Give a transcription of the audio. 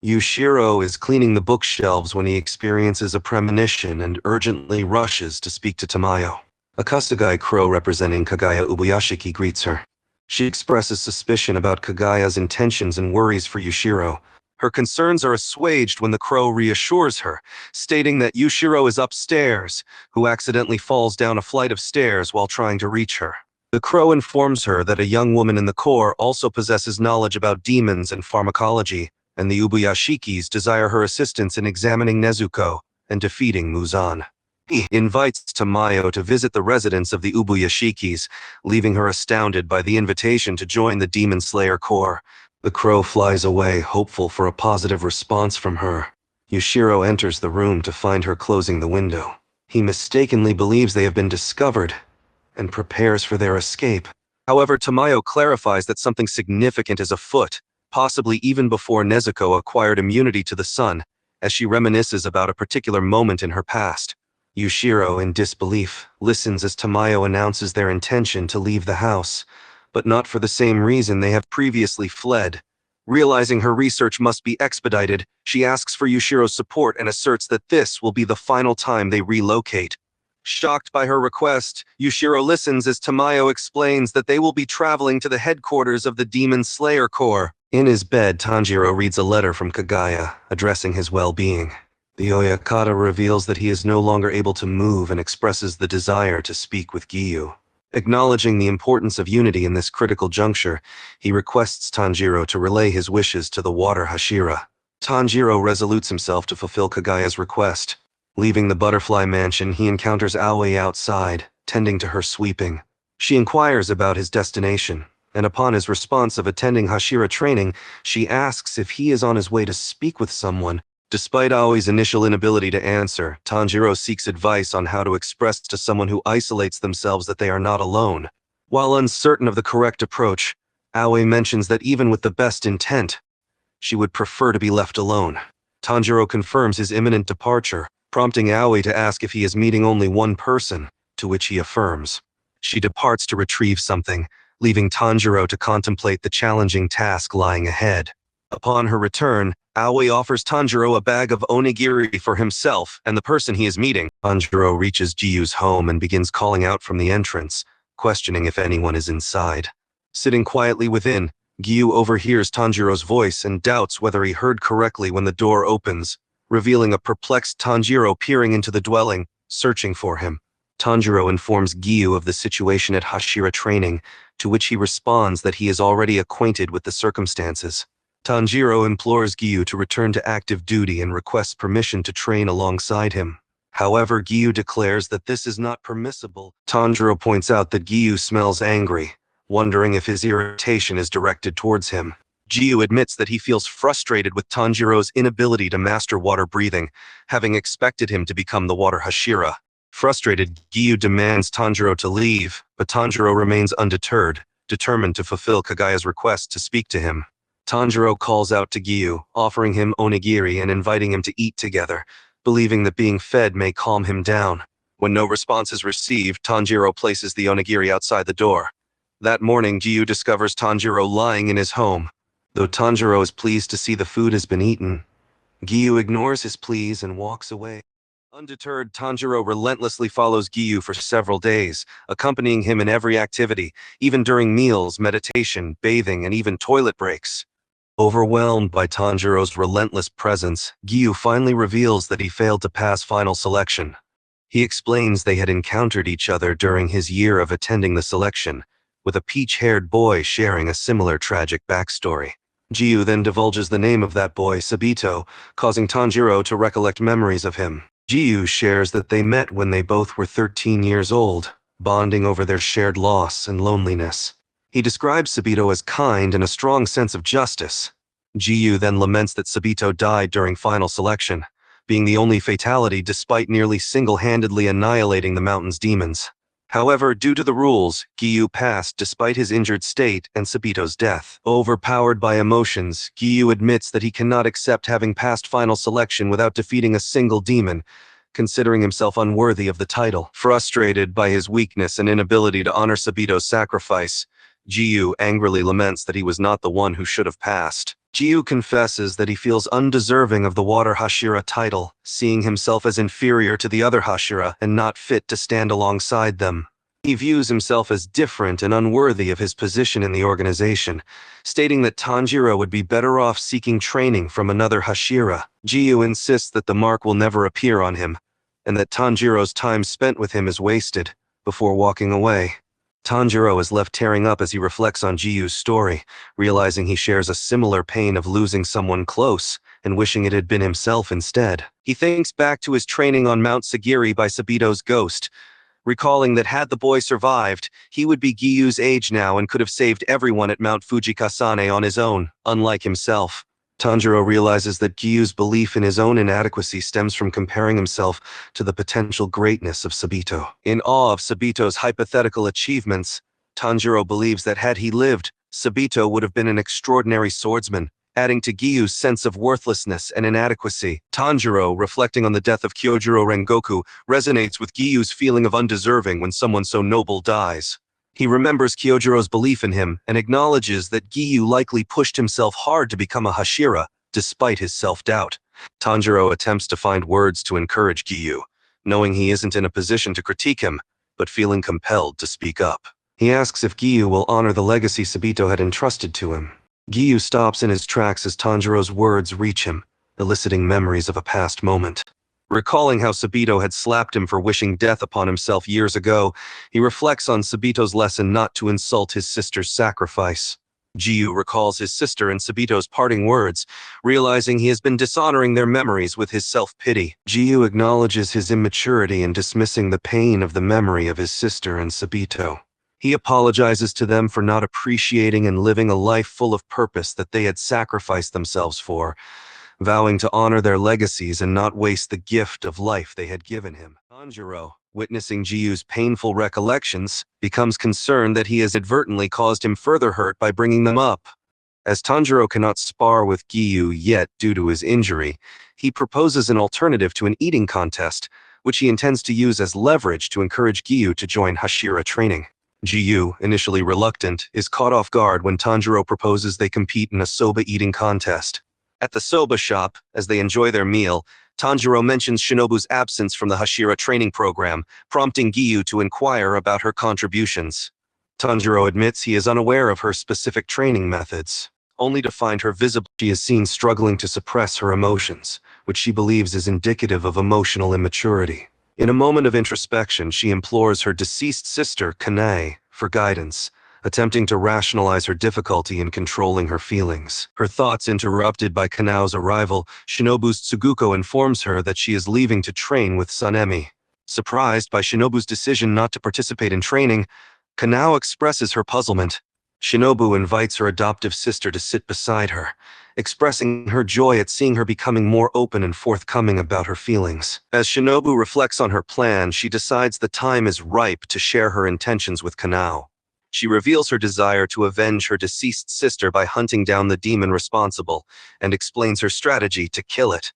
Yushiro is cleaning the bookshelves when he experiences a premonition and urgently rushes to speak to Tamayo. A Kasugai crow representing Kagaya Ubuyashiki greets her. She expresses suspicion about Kagaya's intentions and worries for Yushiro. Her concerns are assuaged when the crow reassures her, stating that Yushiro is upstairs, who accidentally falls down a flight of stairs while trying to reach her. The crow informs her that a young woman in the Corps also possesses knowledge about demons and pharmacology, and the Ubuyashikis desire her assistance in examining Nezuko and defeating Muzan. He invites Tamayo to visit the residence of the Ubuyashikis, leaving her astounded by the invitation to join the Demon Slayer Corps. The crow flies away, hopeful for a positive response from her. Yushiro enters the room to find her closing the window. He mistakenly believes they have been discovered and prepares for their escape. However, Tamayo clarifies that something significant is afoot, possibly even before Nezuko acquired immunity to the sun, as she reminisces about a particular moment in her past. Yushiro, in disbelief, listens as Tamayo announces their intention to leave the house, but not for the same reason they have previously fled. Realizing her research must be expedited, she asks for Yushiro's support and asserts that this will be the final time they relocate. Shocked by her request, Yushiro listens as Tamayo explains that they will be traveling to the headquarters of the Demon Slayer Corps. In his bed, Tanjiro reads a letter from Kagaya, addressing his well-being. The Oyakata reveals that he is no longer able to move and expresses the desire to speak with Giyu. Acknowledging the importance of unity in this critical juncture, he requests Tanjiro to relay his wishes to the water hashira. Tanjiro resolutes himself to fulfill Kagaya's request. Leaving the butterfly mansion, he encounters Aoi outside, tending to her sweeping. She inquires about his destination, and upon his response of attending hashira training, she asks if he is on his way to speak with someone. Despite Aoi's initial inability to answer, Tanjiro seeks advice on how to express to someone who isolates themselves that they are not alone. While uncertain of the correct approach, Aoi mentions that even with the best intent, she would prefer to be left alone. Tanjiro confirms his imminent departure, prompting Aoi to ask if he is meeting only one person, to which he affirms. She departs to retrieve something, leaving Tanjiro to contemplate the challenging task lying ahead. Upon her return, Aoi offers Tanjiro a bag of onigiri for himself and the person he is meeting. Tanjiro reaches Giyu's home and begins calling out from the entrance, questioning if anyone is inside. Sitting quietly within, Giyu overhears Tanjiro's voice and doubts whether he heard correctly when the door opens, revealing a perplexed Tanjiro peering into the dwelling, searching for him. Tanjiro informs Giyu of the situation at Hashira training, to which he responds that he is already acquainted with the circumstances. Tanjiro implores Giyu to return to active duty and requests permission to train alongside him. However, Giyu declares that this is not permissible. Tanjiro points out that Giyu smells angry, wondering if his irritation is directed towards him. Giyu admits that he feels frustrated with Tanjiro's inability to master water breathing, having expected him to become the water hashira. Frustrated, Giyu demands Tanjiro to leave, but Tanjiro remains undeterred, determined to fulfill Kagaya's request to speak to him. Tanjiro calls out to Giyu, offering him onigiri and inviting him to eat together, believing that being fed may calm him down. When no response is received, Tanjiro places the onigiri outside the door. That morning, Giyu discovers Tanjiro lying in his home. Though Tanjiro is pleased to see the food has been eaten, Giyu ignores his pleas and walks away. Undeterred, Tanjiro relentlessly follows Giyu for several days, accompanying him in every activity, even during meals, meditation, bathing, and even toilet breaks. Overwhelmed by Tanjiro's relentless presence, Giyu finally reveals that he failed to pass final selection. He explains they had encountered each other during his year of attending the selection, with a peach-haired boy sharing a similar tragic backstory. Giyu then divulges the name of that boy, Sabito, causing Tanjiro to recollect memories of him. Giyu shares that they met when they both were 13 years old, bonding over their shared loss and loneliness. He describes Sabito as kind and a strong sense of justice. Giyu then laments that Sabito died during final selection, being the only fatality despite nearly single-handedly annihilating the mountain's demons. However, due to the rules, Giyu passed despite his injured state and Sabito's death. Overpowered by emotions, Giyu admits that he cannot accept having passed final selection without defeating a single demon, considering himself unworthy of the title. Frustrated by his weakness and inability to honor Sabito's sacrifice, Giyu angrily laments that he was not the one who should have passed. Giyu confesses that he feels undeserving of the water hashira title, seeing himself as inferior to the other hashira and not fit to stand alongside them. He views himself as different and unworthy of his position in the organization, stating that Tanjiro would be better off seeking training from another hashira. Giyu insists that the mark will never appear on him, and that Tanjiro's time spent with him is wasted, before walking away. Tanjiro is left tearing up as he reflects on Giyu's story, realizing he shares a similar pain of losing someone close and wishing it had been himself instead. He thinks back to his training on Mount Sagiri by Sabito's ghost, recalling that had the boy survived, he would be Giyu's age now and could have saved everyone at Mount Fujikasane on his own, unlike himself. Tanjiro realizes that Giyu's belief in his own inadequacy stems from comparing himself to the potential greatness of Sabito. In awe of Sabito's hypothetical achievements, Tanjiro believes that had he lived, Sabito would have been an extraordinary swordsman, adding to Giyu's sense of worthlessness and inadequacy. Tanjiro, reflecting on the death of Kyojuro Rengoku, resonates with Giyu's feeling of undeserving when someone so noble dies. He remembers Kyojiro's belief in him and acknowledges that Giyu likely pushed himself hard to become a hashira, despite his self-doubt. Tanjiro attempts to find words to encourage Giyu, knowing he isn't in a position to critique him, but feeling compelled to speak up. He asks if Giyu will honor the legacy Sabito had entrusted to him. Giyu stops in his tracks as Tanjiro's words reach him, eliciting memories of a past moment. Recalling how Sabito had slapped him for wishing death upon himself years ago, he reflects on Sabito's lesson not to insult his sister's sacrifice. Giyu recalls his sister and Sabito's parting words, realizing he has been dishonoring their memories with his self-pity. Giyu acknowledges his immaturity in dismissing the pain of the memory of his sister and Sabito. He apologizes to them for not appreciating and living a life full of purpose that they had sacrificed themselves for, vowing to honor their legacies and not waste the gift of life they had given him. Tanjiro, witnessing Giyu's painful recollections, becomes concerned that he has inadvertently caused him further hurt by bringing them up. As Tanjiro cannot spar with Giyu yet due to his injury, he proposes an alternative to an eating contest, which he intends to use as leverage to encourage Giyu to join hashira training. Giyu, initially reluctant, is caught off guard when Tanjiro proposes they compete in a soba eating contest. At the soba shop, as they enjoy their meal, Tanjiro mentions Shinobu's absence from the hashira training program, prompting Giyu to inquire about her contributions. Tanjiro admits he is unaware of her specific training methods, only to find her visible. She is seen struggling to suppress her emotions, which she believes is indicative of emotional immaturity. In a moment of introspection, she implores her deceased sister, Kanae, for guidance, attempting to rationalize her difficulty in controlling her feelings. Her thoughts interrupted by Kanao's arrival, Shinobu's Tsuguko informs her that she is leaving to train with Sanemi. Surprised by Shinobu's decision not to participate in training, Kanao expresses her puzzlement. Shinobu invites her adoptive sister to sit beside her, expressing her joy at seeing her becoming more open and forthcoming about her feelings. As Shinobu reflects on her plan, she decides the time is ripe to share her intentions with Kanao. She reveals her desire to avenge her deceased sister by hunting down the demon responsible, and explains her strategy to kill it.